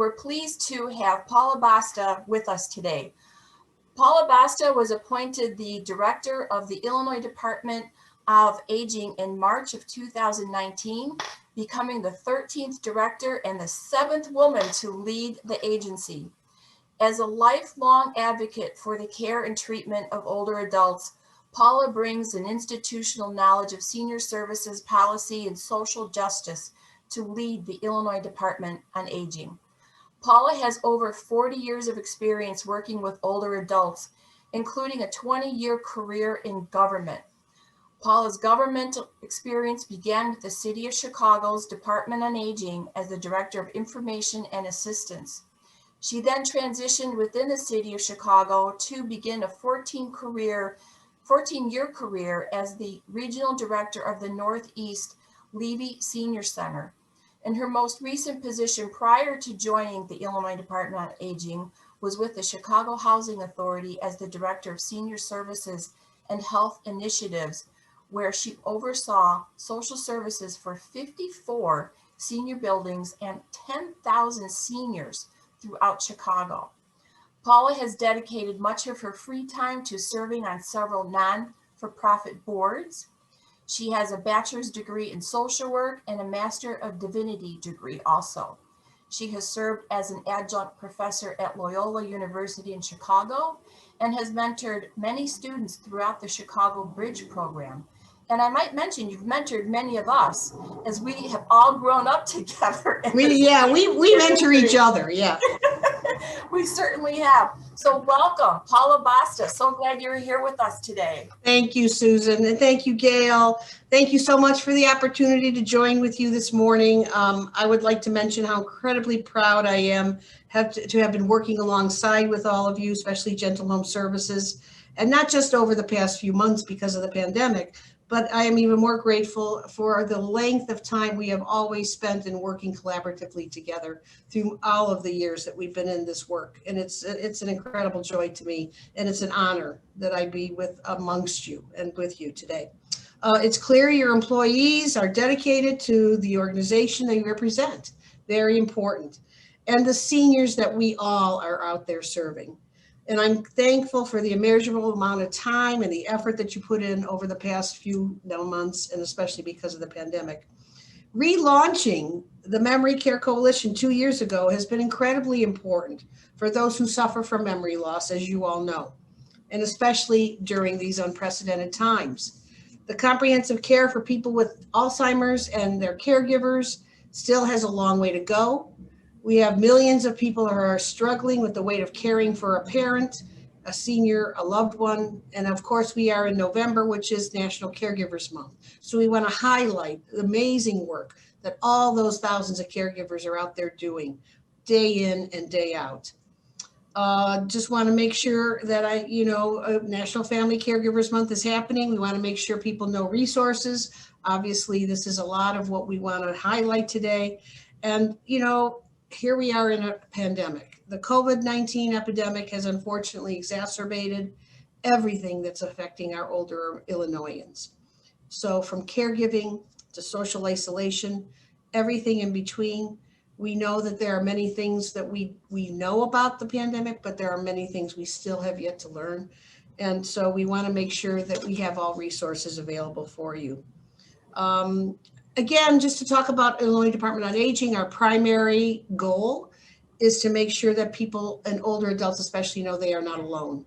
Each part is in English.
we're pleased to have Paula Basta with us today. Paula Basta was appointed the director of the Illinois Department of Aging in March of 2019, becoming the 13th director and the 7th woman to lead the agency. As a lifelong advocate for the care and treatment of older adults, Paula brings an institutional knowledge of senior services policy and social justice to lead the Illinois Department on Aging. Paula has over 40 years of experience working with older adults, including a 20-year career in government. Paula's governmental experience began with the City of Chicago's Department on Aging as the Director of Information and Assistance. She then transitioned within the City of Chicago to begin a 14-year career as the Regional Director of the Northeast Levy Senior Center. And her most recent position prior to joining the Illinois Department on Aging was with the Chicago Housing Authority as the Director of Senior Services and Health Initiatives, where she oversaw social services for 54 senior buildings and 10,000 seniors throughout Chicago. Paula has dedicated much of her free time to serving on several non-for-profit boards. She has a bachelor's degree in social work and a Master of Divinity degree also. She has served as an adjunct professor at Loyola University in Chicago and has mentored many students throughout the Chicago Bridge program. And I might mention, you've mentored many of us as we have all grown up together. We mentor each other, yeah. We certainly have. So welcome, Paula Basta. So glad you're here with us today. Thank you, Susan, and thank you, Gail. Thank you so much for the opportunity to join with you this morning. I would like to mention how incredibly proud I am to have been working alongside with all of you, especially Gentle Home Services, and not just over the past few months because of the pandemic, but I am even more grateful for the length of time we have always spent in working collaboratively together through all of the years that we've been in this work. And it's an incredible joy to me, and it's an honor that I be amongst you and with you today. It's clear your employees are dedicated to the organization they represent, very important, and the seniors that we all are out there serving. And I'm thankful for the immeasurable amount of time and the effort that you put in over the past few months, and especially because of the pandemic. Relaunching the Memory Care Coalition 2 years ago has been incredibly important for those who suffer from memory loss, as you all know, and especially during these unprecedented times. The comprehensive care for people with Alzheimer's and their caregivers still has a long way to go. We have millions of people who are struggling with the weight of caring for a parent, a senior, a loved one. And of course, we are in November, which is National Caregivers Month. So we want to highlight the amazing work that all those thousands of caregivers are out there doing day in and day out. Just want to make sure that National Family Caregivers Month is happening. We want to make sure people know resources. Obviously, this is a lot of what we want to highlight today. And, here we are in a pandemic. The COVID-19 epidemic has unfortunately exacerbated everything that's affecting our older Illinoisans. So from caregiving to social isolation, everything in between, we know that there are many things that we know about the pandemic, but there are many things we still have yet to learn. And so we want to make sure that we have all resources available for you. Again, just to talk about Illinois Department on Aging, our primary goal is to make sure that people and older adults especially know they are not alone,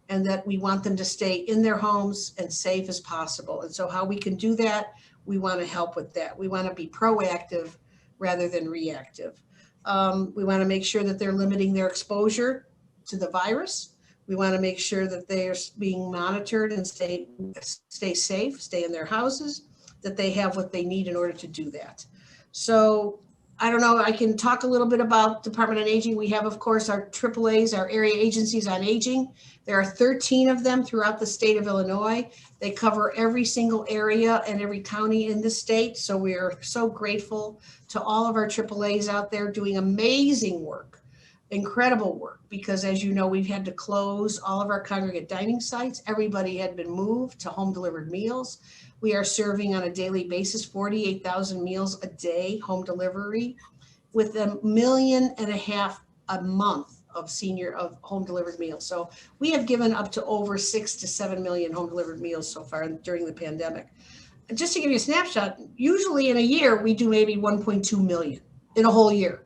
and that we want them to stay in their homes and safe as possible. And so how we can do that, we want to help with that. We want to be proactive rather than reactive. We want to make sure that they're limiting their exposure to the virus. We want to make sure that they are being monitored and stay safe, stay in their houses, that they have what they need in order to do that. So I don't know, I can talk a little bit about Department on Aging. We have, of course, our AAAs, our area agencies on aging. There are 13 of them throughout the state of Illinois. They cover every single area and every county in the state. So we are so grateful to all of our AAAs out there doing amazing work, incredible work, because as you know, we've had to close all of our congregate dining sites. Everybody had been moved to home delivered meals. We are serving on a daily basis 48,000 meals a day, home delivery. with $1.5 million a month of home delivered meals. So we have given up to over 6 to 7 million home delivered meals so far during the pandemic. And just to give you a snapshot, usually in a year, we do maybe 1.2 million in a whole year.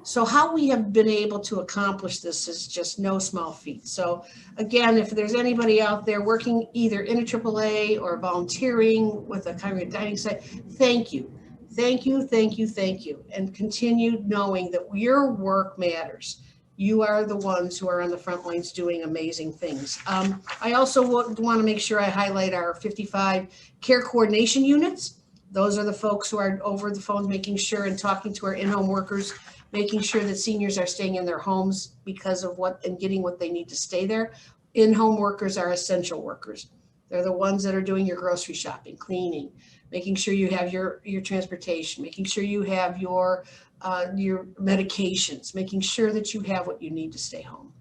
So how we have been able to accomplish this is just no small feat. So again, if there's anybody out there working either in a AAA or volunteering with a congregate dining site, thank you. Thank you, thank you, thank you. And continue knowing that your work matters. You are the ones who are on the front lines doing amazing things. I also want to make sure I highlight our 55 care coordination units. Those are the folks who are over the phones making sure and talking to our in-home workers, making sure that seniors are staying in their homes because of what and getting what they need to stay there. In-home workers are essential workers. They're the ones that are doing your grocery shopping, cleaning, making sure you have your transportation, making sure you have your medications, making sure that you have what you need to stay home.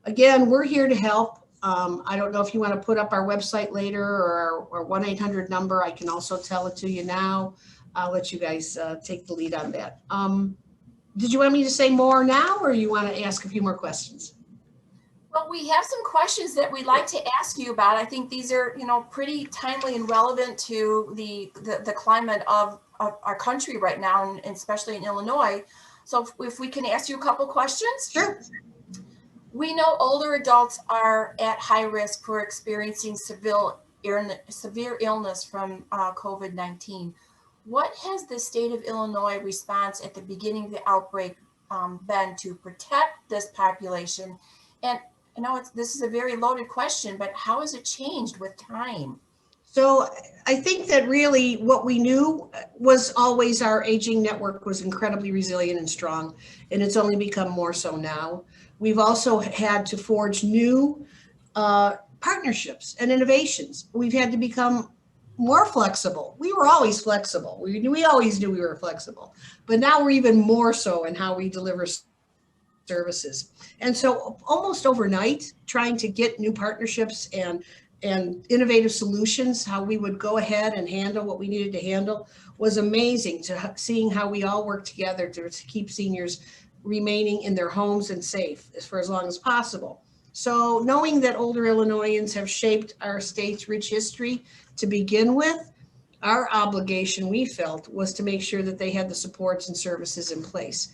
Again, we're here to help. I don't know if you want to put up our website later or our 1-800 number. I can also tell it to you now. I'll let you guys take the lead on that. Did you want me to say more now, or you want to ask a few more questions? Well, we have some questions that we'd like to ask you about. I think these are, pretty timely and relevant to the climate of our country right now, and especially in Illinois. So if we can ask you a couple questions. Sure. We know older adults are at high risk for experiencing severe illness from COVID-19. What has the state of Illinois response at the beginning of the outbreak been to protect this population? And I know this is a very loaded question, but how has it changed with time? So I think that really what we knew was always our aging network was incredibly resilient and strong, and it's only become more so now. We've also had to forge new partnerships and innovations. We've had to become more flexible. We were always flexible. We always knew we were flexible, but now we're even more so in how we deliver services. And so almost overnight, trying to get new partnerships and innovative solutions, how we would go ahead and handle what we needed to handle, was amazing. To seeing how we all work together to keep seniors remaining in their homes and safe for as long as possible. So knowing that older Illinoisans have shaped our state's rich history to begin with, our obligation, we felt, was to make sure that they had the supports and services in place.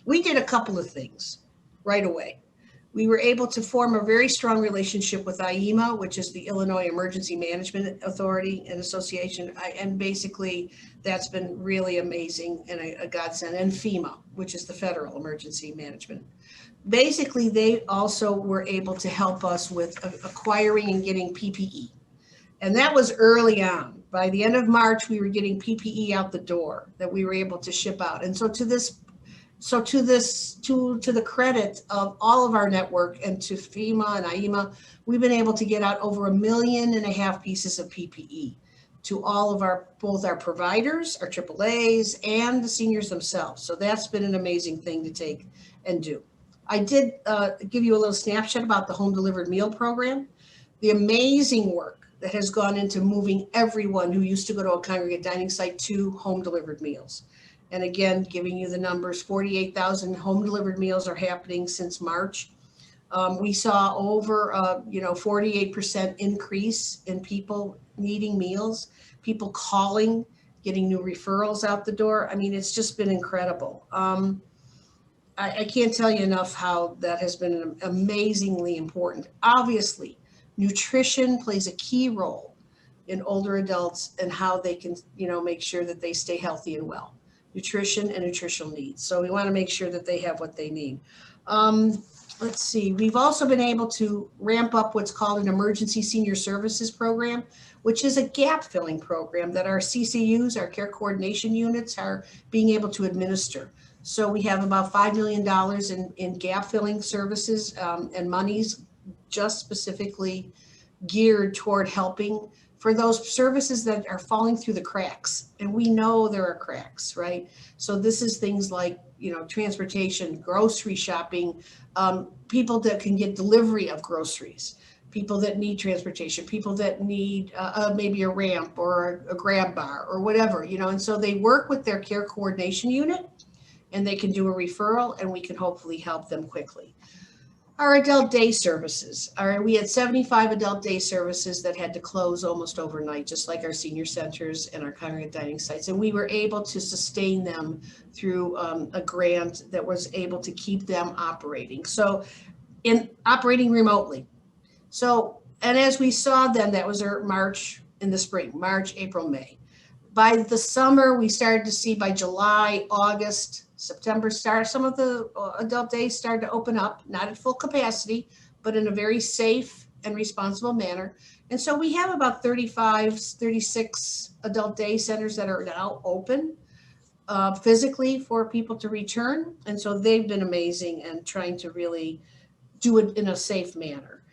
We did a couple of things right away. We were able to form a very strong relationship with IEMA, which is the Illinois Emergency Management Authority and Association. And basically, that's been really amazing and a godsend. And FEMA, which is the Federal Emergency Management. Basically, they also were able to help us with acquiring and getting PPE. And that was early on. By the end of March, we were getting PPE out the door that we were able to ship out. And so to the credit of all of our network and to FEMA and IEMA, we've been able to get out over 1.5 million pieces of PPE to all of both our providers, our AAAs, and the seniors themselves. So that's been an amazing thing to take and do. I did give you a little snapshot about the home delivered meal program, the amazing work that has gone into moving everyone who used to go to a congregate dining site to home delivered meals. And again, giving you the numbers, 48,000 home delivered meals are happening since March. We saw over 48% increase in people needing meals, people calling, getting new referrals out the door. I mean, it's just been incredible. I can't tell you enough how that has been amazingly important. Obviously, nutrition plays a key role in older adults and how they can, make sure that they stay healthy and well. Nutrition and nutritional needs. So we want to make sure that they have what they need. Let's see. We've also been able to ramp up what's called an emergency senior services program, which is a gap filling program that our CCUs, our care coordination units, are being able to administer. So we have about $5 million in gap filling services and monies just specifically geared toward helping for those services that are falling through the cracks. And we know there are cracks, right? So this is things like, transportation, grocery shopping, people that can get delivery of groceries, people that need transportation, people that need maybe a ramp or a grab bar or whatever, and so they work with their care coordination unit and they can do a referral, and we can hopefully help them quickly. Our adult day services. We had 75 adult day services that had to close almost overnight, just like our senior centers and our congregate dining sites. And we were able to sustain them through a grant that was able to keep them operating. So in operating remotely. So, and as we saw then, that was our March in the spring, March, April, May. By the summer, we started to see by July, August, September some of the adult days started to open up, not at full capacity, but in a very safe and responsible manner. And so we have about 35, 36 adult day centers that are now open physically for people to return. And so they've been amazing and trying to really do it in a safe manner.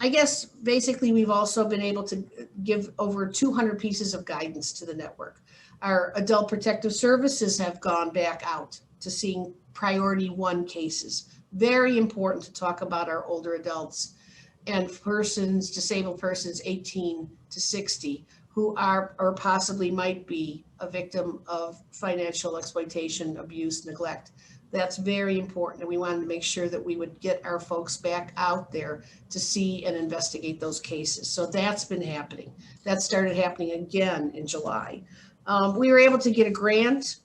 I guess basically we've also been able to give over 200 pieces of guidance to the network. Our adult protective services have gone back out to seeing priority 1 cases. Very important to talk about our older adults and persons, disabled persons 18 to 60 who are or possibly might be a victim of financial exploitation, abuse, neglect. That's very important. And we wanted to make sure that we would get our folks back out there to see and investigate those cases. So that's been happening. That started happening again in July. We were able to get a grant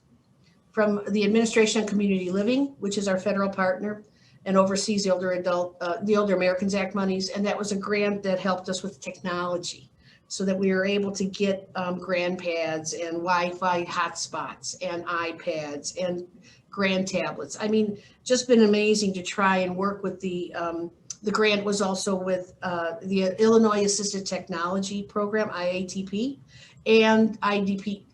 from the Administration on Community Living, which is our federal partner and oversees the Older Americans Act monies. And that was a grant that helped us with technology so that we were able to get grandpads and Wi-Fi hotspots and iPads and grand tablets. I mean, just been amazing to try and work with the grant was also with the Illinois Assisted Technology Program, IATP, and IDHS,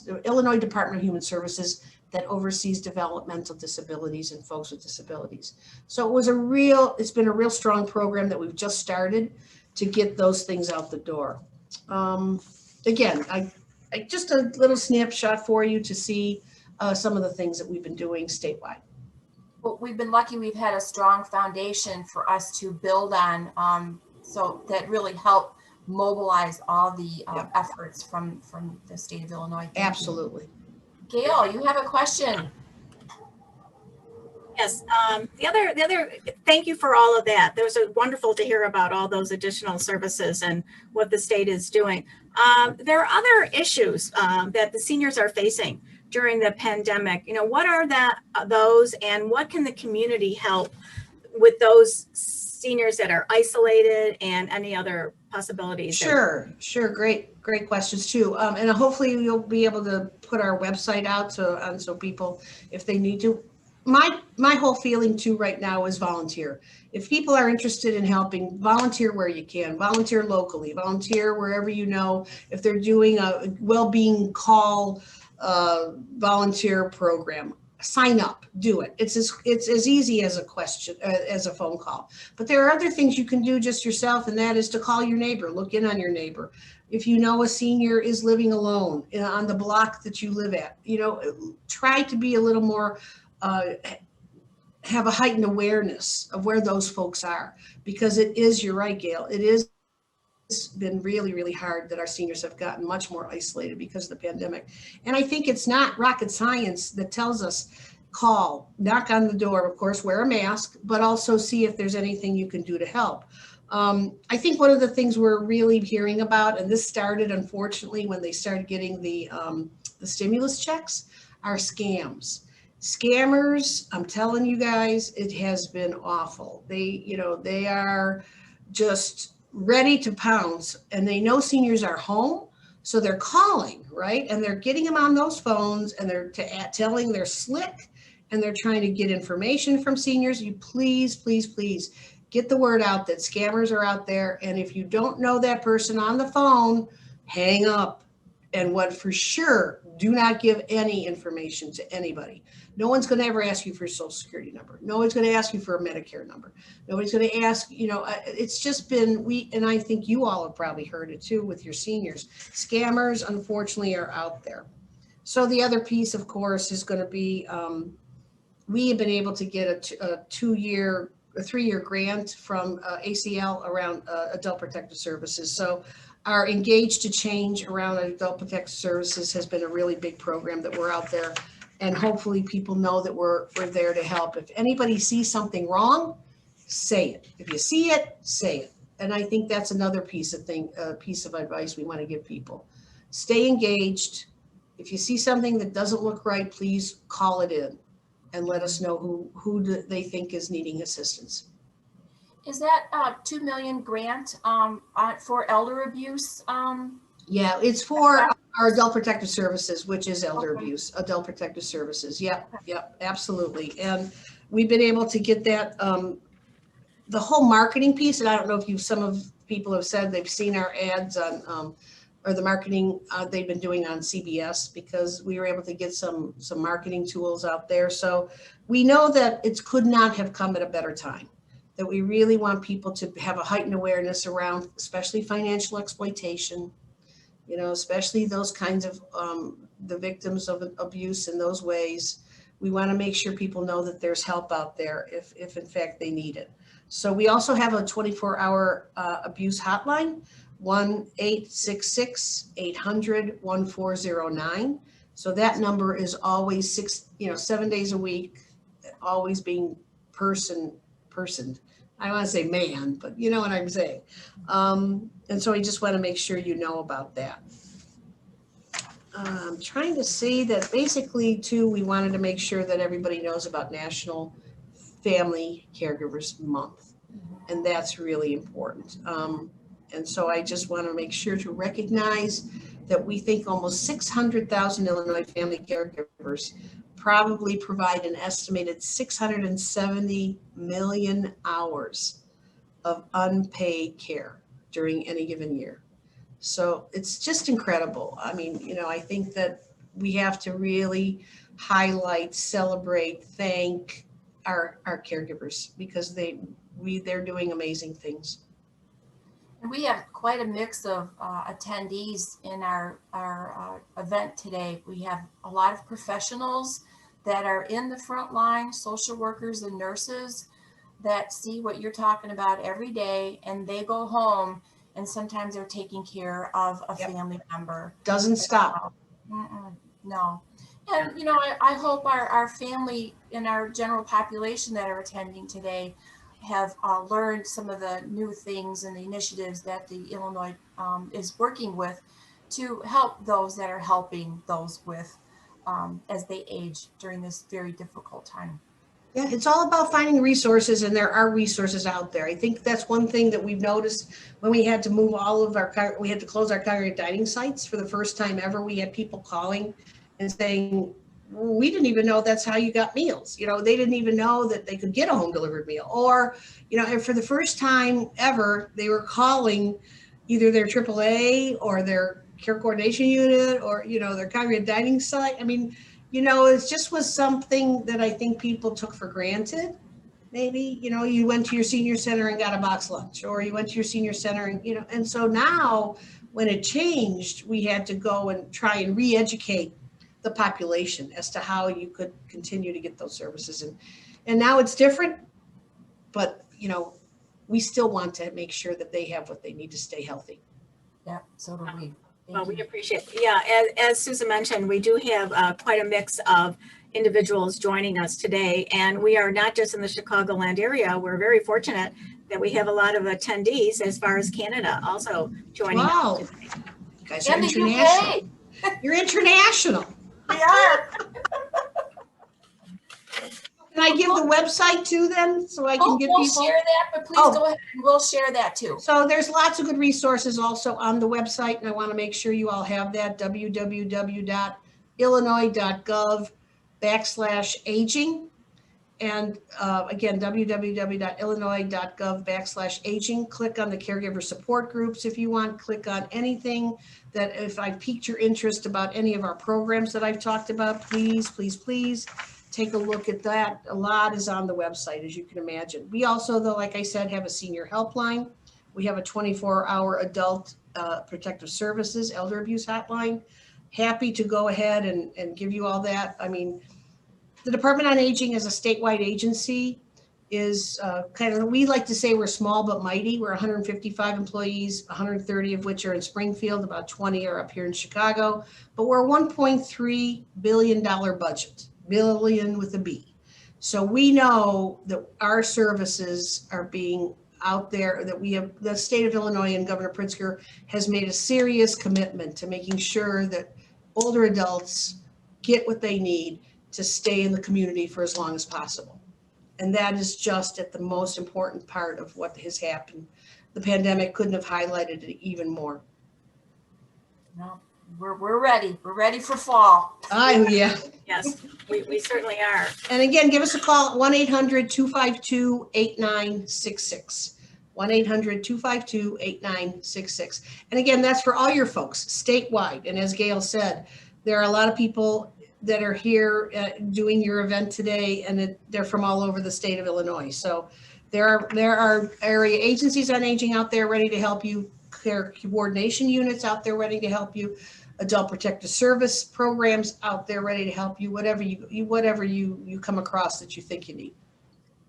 the Illinois Department of Human Services, that oversees developmental disabilities and folks with disabilities. So it's been a real strong program that we've just started to get those things out the door. Again, just a little snapshot for you to see some of the things that we've been doing statewide. Well, we've been lucky. We've had a strong foundation for us to build on, so that really helped mobilize all the efforts from the state of Illinois. Absolutely. Gail, you have a question. Yes, the other, thank you for all of that. It was wonderful to hear about all those additional services and what the state is doing. There are other issues that the seniors are facing during the pandemic. You know, what are those, and what can the community help with those seniors that are isolated, and any other possibilities? Sure. Great questions too. And hopefully you'll be able to put our website out so people, if they need to. My whole feeling too right now is volunteer. If people are interested in helping, volunteer where you can, volunteer locally, volunteer wherever you know. If they're doing a well-being call volunteer program, sign up, do it. It's as easy as a question, as a phone call. But there are other things you can do just yourself, and that is to call your neighbor, look in on your neighbor. If you know a senior is living alone on the block that you live at, try to be a little more have a heightened awareness of where those folks are, because you're right, Gail, it's been really, really hard that our seniors have gotten much more isolated because of the pandemic. And I think it's not rocket science that tells us call, knock on the door, of course, wear a mask, but also see if there's anything you can do to help. I think one of the things we're really hearing about, and this started unfortunately when they started getting the stimulus checks, are scams. Scammers, I'm telling you guys, it has been awful. They are just ready to pounce, and they know seniors are home, so they're calling, right? And they're getting them on those phones, and they're telling they're slick, and they're trying to get information from seniors. You please get the word out that scammers are out there, and if you don't know that person on the phone, hang up. And what for sure, do not give any information to anybody. No one's going to ever ask you for a social security number. No one's going to ask you for a Medicare number. Nobody's going to ask, it's just been, and I think you all have probably heard it too with your seniors. Scammers, unfortunately, are out there. So the other piece, of course, is going to be, we have been able to get a 3-year grant from ACL around adult protective services. So Our Engaged to Change around Adult Protective Services has been a really big program that we're out there. And hopefully people know that we're there to help. If anybody sees something wrong, say it. If you see it, say it. And I think that's another piece of advice we want to give people. Stay engaged. If you see something that doesn't look right, please call it in and let us know who they think is needing assistance. Is that a $2 million grant for elder abuse? Yeah, it's for our Adult Protective Services, which is elder Okay. abuse, Adult Protective Services. Yep, absolutely. And we've been able to get that, the whole marketing piece, and I don't know if some of people have said they've seen our ads on, or the marketing they've been doing on CBS, because we were able to get some marketing tools out there. So we know that it could not have come at a better time, that we really want people to have a heightened awareness around, especially financial exploitation, especially those kinds of the victims of abuse in those ways. We want to make sure people know that there's help out there if in fact they need it. So we also have a 24-hour abuse hotline, 1-866-800-1409. So that number is always 7 days a week, always being personed. I want to say man, but you know what I'm saying. And so I just want to make sure you know about that. I'm trying to see that basically too, we wanted to make sure that everybody knows about National Family Caregivers Month. And that's really important. And so I just want to make sure to recognize that we think almost 600,000 Illinois family caregivers probably provide an estimated 670 million hours of unpaid care during any given year. So it's just incredible. I mean, I think that we have to really highlight, celebrate, thank our caregivers, because they're doing amazing things. And we have quite a mix of attendees in our event today. We have a lot of professionals that are in the front line, social workers and nurses that see what you're talking about every day, and they go home and sometimes they're taking care of a family member. Doesn't stop. No. And, I hope our family and our general population that are attending today have learned some of the new things and the initiatives that the Illinois is working with to help those that are helping those with as they age during this very difficult time. Yeah, it's all about finding resources, and there are resources out there. I think that's one thing that we've noticed when we had to move we had to close our congregate dining sites for the first time ever. We had people calling and saying, we didn't even know that's how you got meals. They didn't even know that they could get a home delivered meal. Or, and for the first time ever, they were calling either their AAA or their care coordination unit or, their congregate dining site. I mean, it just was something that I think people took for granted. Maybe, you went to your senior center and got a box lunch, or you went to your senior center and, and so now when it changed, we had to go and try and re-educate the population as to how you could continue to get those services. And now it's different, but, we still want to make sure that they have what they need to stay healthy. Yeah, so do we. Well, we appreciate it. Yeah, as Susan mentioned, we do have quite a mix of individuals joining us today, and we are not just in the Chicagoland area. We're very fortunate that we have a lot of attendees as far as Canada also joining us today. You guys are international. You're international. We are. Can I give the website to them so I can get we'll people? Share that, but please go ahead and we'll share that too. So there's lots of good resources also on the website, and I want to make sure you all have that, www.illinois.gov/aging. And again, www.illinois.gov/aging. Click on the caregiver support groups if you want. Click on anything that, if I piqued your interest about any of our programs that I've talked about, please, please, please take a look at that. A lot is on the website, as you can imagine. We also, though, like I said, have a senior helpline. We have a 24-hour adult protective services, elder abuse hotline. Happy to go ahead and give you all that. I mean, the Department on Aging is a statewide agency. is kind of, we like to say we're small but mighty. We're 155 employees, 130 of which are in Springfield, about 20 are up here in Chicago, but we're a $1.3 billion budget, billion with a B. So we know that our services are being out there, that we have, the state of Illinois and Governor Pritzker has made a serious commitment to making sure that older adults get what they need to stay in the community for as long as possible. And that is just at the most important part of what has happened. The pandemic couldn't have highlighted it even more. No, we're ready. We're ready for fall. Yeah. Yes, we certainly are. And again, give us a call at 1-800-252-8966. 1-800-252-8966. And again, that's for all your folks statewide. And as Gail said, there are a lot of people that are here doing your event today, and they're from all over the state of Illinois. So there are area agencies on aging out there ready to help you, care coordination units out there ready to help you, adult protective service programs out there ready to help you, whatever you come across that you think you need.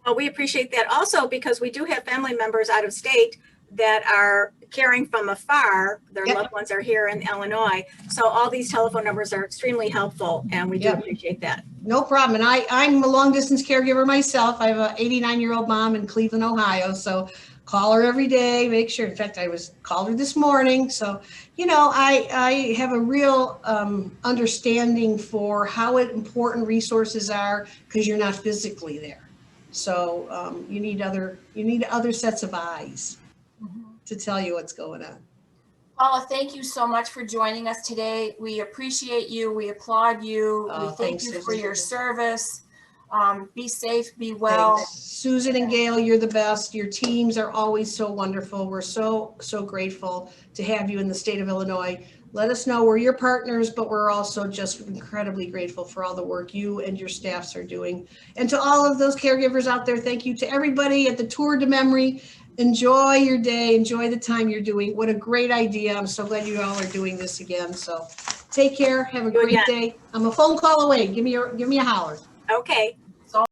Well, we appreciate that also because we do have family members out of state that are caring from afar. Their Yep. loved ones are here in Illinois. So all these telephone numbers are extremely helpful, and we do Yep. appreciate that. No problem. And I'm a long distance caregiver myself. I have an 89-year-old mom in Cleveland, Ohio. So call her every day, make sure. In fact, called her this morning. So, I have a real understanding for how important resources are because you're not physically there. So you need other sets of eyes to tell you what's going on. Paula, thank you so much for joining us today. We appreciate you. We applaud you. We thank Thanks, you Susan. for your service. Be safe, be well. Thanks. Susan and Gail, you're the best. Your teams are always so wonderful. We're so grateful to have you in the state of Illinois. Let us know we're your partners, but we're also just incredibly grateful for all the work you and your staffs are doing. And to all of those caregivers out there, thank you to everybody at the Tour de Memory. Enjoy your day. Enjoy the time you're doing. What a great idea. I'm so glad you all are doing this again. So take care. Have a great day. I'm a phone call away. Give me a holler. Okay.